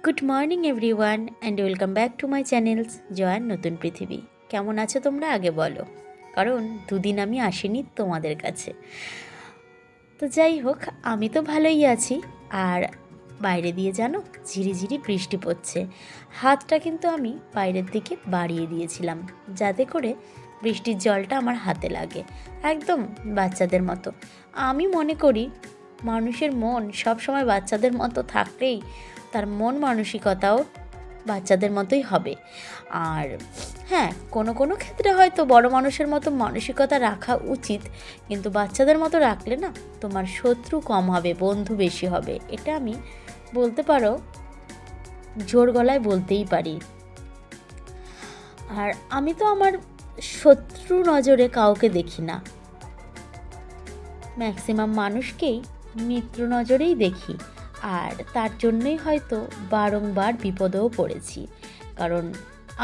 Good morning everyone and welcome back to my channels জয়ার নতুন পৃথিবী। কেমন আছো তোমরা আগে বলো, কারণ দুদিন আমি আসিনি তোমাদের কাছে। তো যাই হোক, আমি তো ভালোই আছি। আর বাইরে দিয়ে জানো ঝিরিঝিরি বৃষ্টি পড়ছে। হাতটা কিন্তু আমি বাইরের দিকে বাড়িয়ে দিয়েছিলাম যাতে করে বৃষ্টির জলটা আমার হাতে লাগে, একদম বাচ্চাদের মতো। আমি মনে করি মানুষের মন সবসময় বাচ্চাদের মতো থাকলেই তার মন মানসিকতাও বাচ্চাদের মতোই হবে। আর হ্যাঁ, কোনো কোনো ক্ষেত্রে হয়তো বড় মানুষের মতো মানসিকতা রাখা উচিত, কিন্তু বাচ্চাদের মতো রাখলে না তোমার শত্রু কম হবে, বন্ধু বেশি হবে। এটা আমি বলতে পারো, জোর গলায় বলতেই পারি। আর আমি তো আমার শত্রু নজরে কাউকে দেখি না, ম্যাক্সিমাম মানুষকেই মিত্র নজরেই দেখি। আর তার জন্যই হয়তো বারংবার বিপদেও পড়েছি, কারণ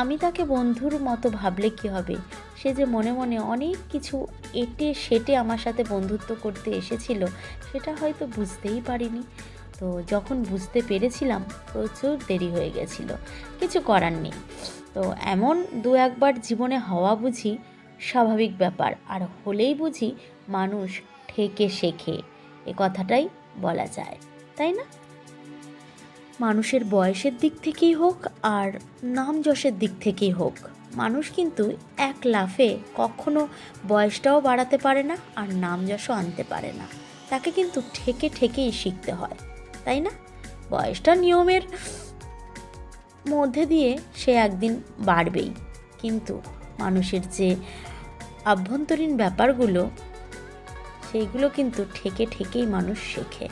আমি তাকে বন্ধুর মতো ভাবলে কী হবে, সে যে মনে মনে অনেক কিছু এঁটে সেটে আমার সাথে বন্ধুত্ব করতে এসেছিল সেটা হয়তো বুঝতেই পারিনি। তো যখন বুঝতে পেরেছিলাম প্রচুর দেরি হয়ে গেছিল, কিছু করার নেই। তো এমন দু একবার জীবনে হওয়া বুঝি স্বাভাবিক ব্যাপার, আর হলেই বুঝি মানুষ ঠেকে শেখে, এ কথাটাই বলা যায়, তাই না? মানুষের বয়সের দিক থেকেই হোক আর নাম যশের দিক থেকেই হোক, মানুষ কিন্তু এক লাফে কখনো বয়সটাও বাড়াতে পারে না আর নাম যশও আনতে পারে না। তাকে কিন্তু ঠেকে ঠেকেই শিখতে হয়, তাই না? বয়সটা নিয়মের মধ্যে দিয়ে সে একদিন বাড়বেই, কিন্তু মানুষের যে আভ্যন্তরীণ ব্যাপারগুলো সেইগুলো কিন্তু ঠেকে ঠেকেই মানুষ শেখে।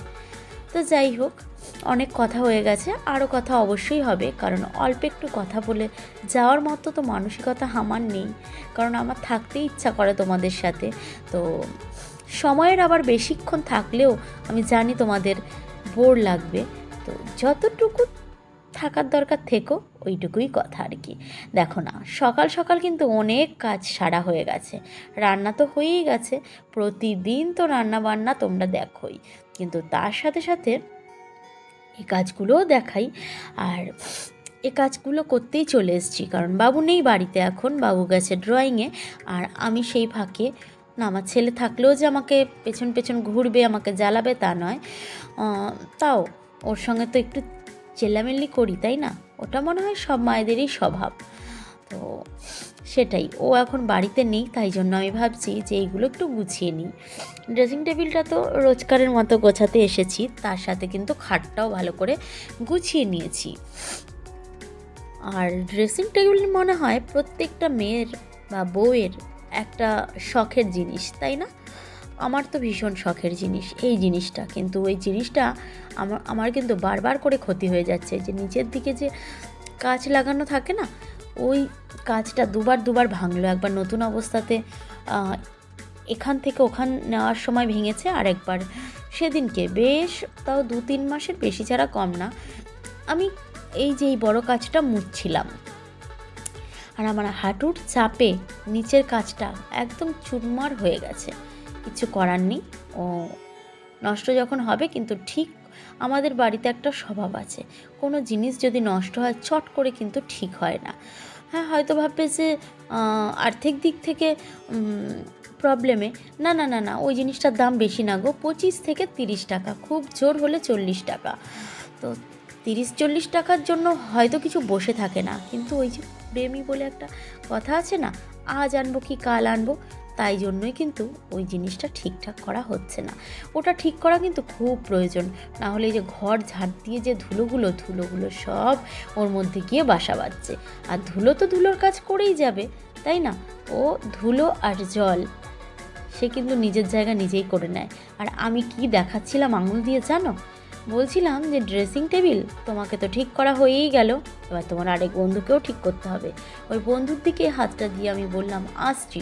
তো যাই হোক, অনেক কথা হয়ে গেছে, আরও কথা অবশ্যই হবে, কারণ অল্প একটু কথা বলে যাওয়ার মতো তো মানসিকতা আমার নেই, কারণ আমার থাকতেই ইচ্ছা করে তোমাদের সাথে। তো সময়ের আবার বেশিক্ষণ থাকলেও আমি জানি তোমাদের বোর লাগবে, তো যতটুকু থাকার দরকার থেকো ওইটুকুই কথা আর কি। দেখো না, সকাল সকাল কিন্তু অনেক কাজ সারা হয়ে গেছে, রান্না তো হয়েই গেছে, প্রতিদিন তো রান্না বান্না তোমরা দেখোই, কিন্তু তার সাথে সাথে এই কাজগুলোও দেখাই। আর এই কাজগুলো করতেই চলে এসেছি, কারণ বাবু নেই বাড়িতে এখন, বাবু গেছে ড্রয়িংয়ে। আর আমি সেই ফাঁকে না, আমার ছেলে থাকলেও যে আমাকে পেছন পেছন ঘুরবে, আমাকে জ্বালাবে তা নয়, তাও ওর সঙ্গে তো একটু চেল্লামেল্লি করি, তাই না? ওটা মনে হয় সব মায়েদেরই স্বভাব। তো সেটাই, ও এখন বাড়িতে নেই, তাই জন্য আমি ভাবছি যে এইগুলো একটু গুছিয়ে নিই। ড্রেসিং টেবিলটা তো রোজকারের মতো গোছাতে এসেছি, তার সাথে কিন্তু খাটটাও ভালো করে গুছিয়ে নিয়েছি। আর ড্রেসিং টেবিল মনে হয় প্রত্যেকটা মেয়ের বা বউয়ের একটা শখের জিনিস, তাই না? আমার তো ভীষণ শখের জিনিস এই জিনিসটা, কিন্তু ওই জিনিসটা আমার কিন্তু বারবার করে ক্ষতি হয়ে যাচ্ছে। যে নিচের দিকে যে কাঁচ লাগানো থাকে না, ওই কাঁচটা দুবার দুবার ভাঙলো। একবার নতুন অবস্থাতে এখান থেকে ওখান নেওয়ার সময় ভেঙেছে, আর একবার সেদিনকে, বেশ তাও 2-3 মাসের বেশি ছাড়া কম না, আমি এই যে এই বড় কাঁচটা মুছছিলাম, আর আমার হাঁটুর চাপে নিচের কাঁচটা একদম চুরমার হয়ে গেছে। কিছু করার নেই, ও নষ্ট যখন হবে, কিন্তু ঠিক আমাদের বাড়িতে একটা স্বভাব আছে, কোনো জিনিস যদি নষ্ট হয় চট করে কিন্তু ঠিক হয় না। হ্যাঁ, হয়তো ভাববে যে আর্থিক দিক থেকে প্রবলেমে, না না না না, ওই জিনিসটার দাম বেশি না গো, 25 থেকে 30 টাকা, খুব জোর হলে 40 টাকা। তো 30-40 টাকার জন্য হয়তো কিছু বসে থাকে না, কিন্তু ওই যে প্রেমী বলে একটা কথা আছে না, আজ আনবো কি কাল আনবো, তাই জন্যই কিন্তু ওই জিনিসটা ঠিকঠাক করা হচ্ছে না। ওটা ঠিক করা কিন্তু খুব প্রয়োজন, না হলে এই যে ঘর ঝাড় দিয়ে যে ধুলোগুলো সব ওর মধ্যে গিয়ে বাসা বাঁধছে। আর ধুলো তো ধুলোর কাজ করেই যাবে, তাই না? ও ধুলো আর জল সে কিন্তু নিজের জায়গা নিজেই করে নেয়। আর আমি কি দেখাচ্ছিলাম আঙুল দিয়ে জানো? বলছিলাম যে ড্রেসিং টেবিল তোমাকে তো ঠিক করা হয়েই গেল, এবার তোমার আরেক বন্ধুকেও ঠিক করতে হবে। ওই বন্ধুর দিকে হাতটা দিয়ে আমি বললাম, আসছি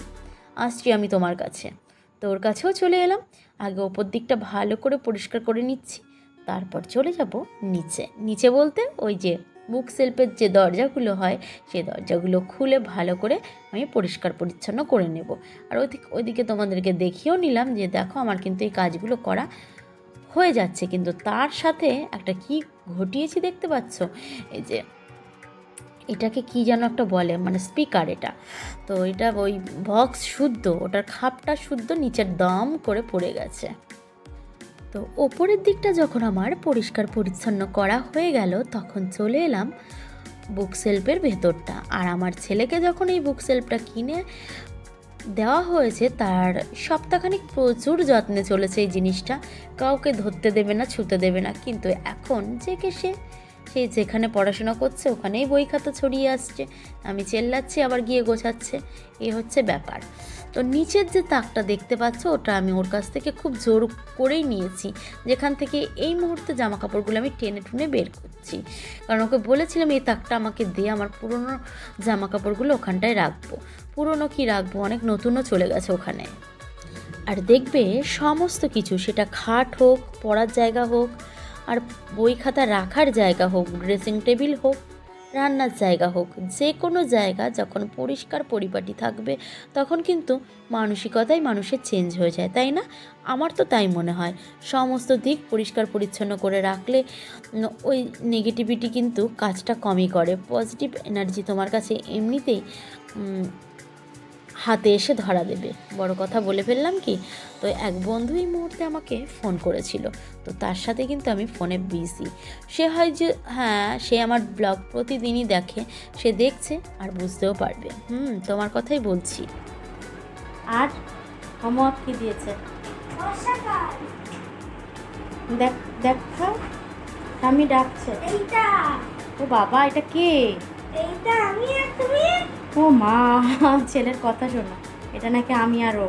আসছি আমি তোমার কাছে। তো ওর কাছেও চলে এলাম, আগে ওপর দিকটা ভালো করে পরিষ্কার করে নিচ্ছি, তারপর চলে যাব নিচে। নিচে বলতে ওই যে বুক সেলফের যে দরজাগুলো হয় সেই দরজাগুলো খুলে ভালো করে আমি পরিষ্কার পরিচ্ছন্ন করে নেব। আর ওইদিকে তোমাদেরকে দেখিয়েও নিলাম যে দেখো আমার কিন্তু এই কাজগুলো করা হয়ে যাচ্ছে, কিন্তু তার সাথে একটা কি ঘটিয়েছি দেখতে পাচ্ছ, এই যে এটাকে কি যেন একটা বলে, মানে স্পিকার এটা, তো এটা ওই বক্স শুদ্ধ, ওটার খাপটা শুদ্ধ নিচের দম করে পড়ে গেছে। তো ওপরের দিকটা যখন আমার পরিষ্কার পরিচ্ছন্ন করা হয়ে গেল, তখন চলে এলাম বুক সেলফের ভেতরটা। আর আমার ছেলেকে যখন এই বুক সেলফটা কিনে দেওয়া হয়েছে, তার সপ্তাহখানিক প্রচুর যত্নে চলেছে এই জিনিসটা, কাউকে ধরতে দেবে না, ছুতে দেবে না, কিন্তু এখন সে যেখানে পড়াশোনা করছে ওখানেই বই খাতা ছড়িয়ে আসছে, আমি চেল্লাচ্ছি আবার গিয়ে গোছাচ্ছে, এ হচ্ছে ব্যাপার। তো নিচের যে তাকটা দেখতে পাচ্ছ, ওটা আমি ওর কাছ থেকে খুব জোর করেই নিয়েছি, যেখান থেকে এই মুহূর্তে জামা কাপড়গুলো আমি টেনে টুনে বের করছি, কারণ ওকে বলেছিলাম এই তাকটা আমাকে দিয়ে আমার পুরনো জামা কাপড়গুলো ওখানটায় রাখবো। পুরনো কি রাখবো, অনেক নতুনও চলে গেছে ওখানে। আর দেখবে সমস্ত কিছু, সেটা খাট হোক, পড়ার জায়গা হোক, আর বই খাতা রাখার জায়গা হোক, ড্রেসিং টেবিল হোক, রান্নার জায়গা হোক, যে কোনো জায়গা যখন পরিষ্কার পরিপাটি থাকবে, তখন কিন্তু মানসিকতাই মানুষের চেঞ্জ হয়ে যায়, তাই না? আমার তো তাই মনে হয়। সমস্ত দিক পরিষ্কার পরিচ্ছন্ন করে রাখলে ওই নেগেটিভিটি কিন্তু কাজটা কমই করে, পজিটিভ এনার্জি তোমার কাছে এমনিতেই হাতে এসে ধরা দেবে। বড় কথা বলে ফেললাম কি? তো এক বন্ধু এই মুহূর্তে আমাকে ফোন করেছিল, তো তার সাথে কিন্তু আমি ফোনে বিজি। সে হয় যে হ্যাঁ, সে আমার ব্লগ প্রতিদিনই দেখে, সে দেখছে আর বুঝতেও পারবে। তোমার কথাই বলছি। আর হোমওয়ার্ক কি দিয়েছে? দেখ দেখা, আমি ডাকছে। ও বাবা, এটা কে? ও মা, ছেলের কথা শোনো, এটা নাকি আমি আর ও।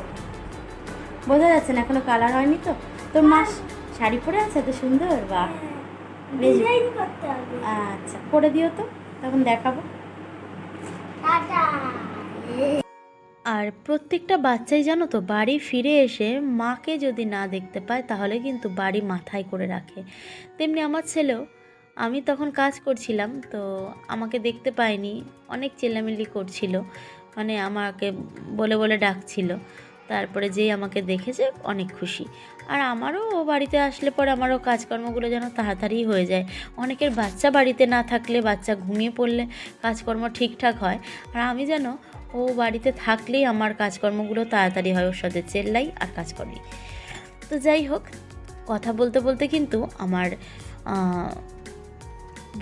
বোঝা যাচ্ছে না, এখনো কালার হয়নি তো। তোর মা শাড়ি পরে আছে এত সুন্দর, বাহ, আচ্ছা করে দিও তো, তখন দেখাবো। আর প্রত্যেকটা বাচ্চাই জানো তো, বাড়ি ফিরে এসে মাকে যদি না দেখতে পায় তাহলে কিন্তু বাড়ি মাথায় করে রাখে। তেমনি আমার ছেলেও, আমি তখন কাজ করছিলাম, তো আমাকে দেখতে পায়নি, অনেক চেল্লামিল্লি করছিল, মানে আমাকে বলে বলে ডাকছিল। তারপরে যেই আমাকে দেখেছে অনেক খুশি। আর আমারও ও বাড়িতে আসলে পরে আমারও কাজকর্মগুলো যেন তাড়াতাড়ি হয়ে যায়। অনেকের বাচ্চা বাড়িতে না থাকলে, বাচ্চা ঘুমিয়ে পড়লে কাজকর্ম ঠিকঠাক হয়, আর আমি যেন ও বাড়িতে থাকলেই আমার কাজকর্মগুলো তাড়াতাড়ি হয়, ওর সাথে চেল্লাই আর কাজ করি। তো যাই হোক, কথা বলতে বলতে কিন্তু আমার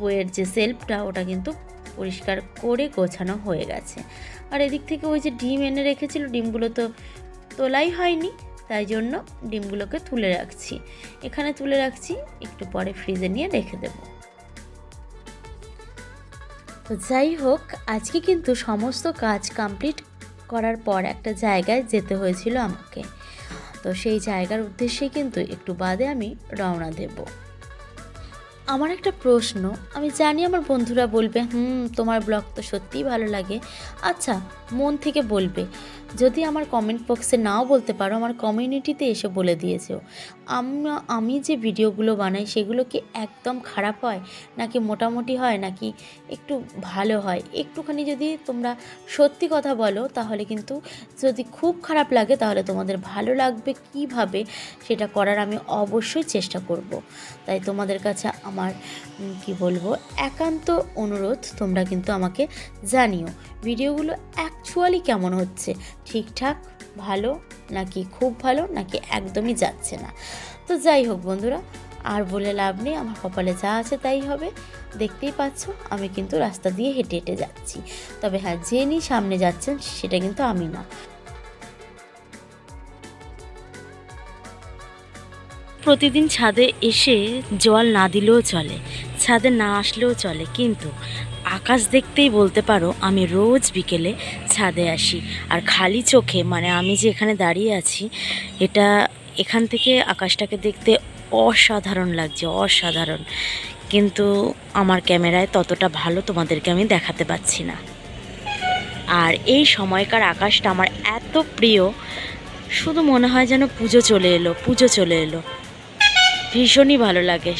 বইয়ের যে সেলফটা, ওটা কিন্তু পরিষ্কার করে গোছানো হয়ে গেছে। আর এদিক থেকে ওই যে ডিম এনে রেখেছিল, ডিমগুলো তো তোলাই হয়নি, তাই জন্য ডিমগুলোকে তুলে রাখছি, এখানে তুলে রাখছি, একটু পরে ফ্রিজে নিয়ে রেখে দেব। তো যাই হোক, আজকে কিন্তু সমস্ত কাজ কমপ্লিট করার পর একটা জায়গায় যেতে হয়েছিল আমাকে, তো সেই জায়গার উদ্দেশ্যে কিন্তু একটু বাদে আমি রওনা দেব। আমার একটা প্রশ্ন, আমি জানি আমার বন্ধুরা বলবে তোমার ব্লগ তো সত্যিই ভালো লাগে, আচ্ছা মন থেকে বলবে, যদি আমার কমেন্ট বক্সে নাও বলতে পারো, আমার কমিউনিটিতে এসে বলে দিয়েছো, আমি যে ভিডিওগুলো বানাই সেগুলো কি একদম খারাপ হয়, নাকি মোটামুটি হয়, নাকি একটু ভালো হয়? একটুখানি যদি তোমরা সত্যি কথা বলো, তাহলে কিন্তু, যদি খুব খারাপ লাগে তাহলে তোমাদের ভালো লাগবে কিভাবে, সেটা করার আমি অবশ্যই চেষ্টা করব। তাই তোমাদের কাছে আমার কি বলবো, একান্ত অনুরোধ, তোমরা কিন্তু আমাকে জানিও ভিডিওগুলো অ্যাকচুয়ালি কেমন হচ্ছে, ঠিকঠাক ভালো, নাকি খুব ভালো, নাকি একদমই যাচ্ছে না। তো যাই হোক বন্ধুরা, আর বলে লাভ নেই, আমার কপালে যা আছে তাই হবে। দেখতেই পাচ্ছ আমি কিন্তু রাস্তা দিয়ে হেঁটে হেঁটে যাচ্ছি, তবে হ্যাঁ, যিনি সামনে যাচ্ছেন সেটা কিন্তু আমি না। প্রতিদিন ছাদে এসে জল না দিলেও চলে, ছাদে না আসলেও চলে, কিন্তু আকাশ দেখতেই বলতে পারো আমি রোজ বিকেলে ছাদে আসি। আর খালি চোখে, মানে আমি যে এখানে দাঁড়িয়ে আছি, এখান থেকে আকাশটাকে দেখতে অসাধারণ লাগছে, অসাধারণ, কিন্তু আমার ক্যামেরায় ততটা ভালো তোমাদেরকে আমি দেখাতে পাচ্ছি না। আর এই সময়কার আকাশটা আমার এত প্রিয়, শুধু মনে হয় যেন পুজো চলে এলো, পুজো চলে এলো, ভীষণই ভালো লাগে।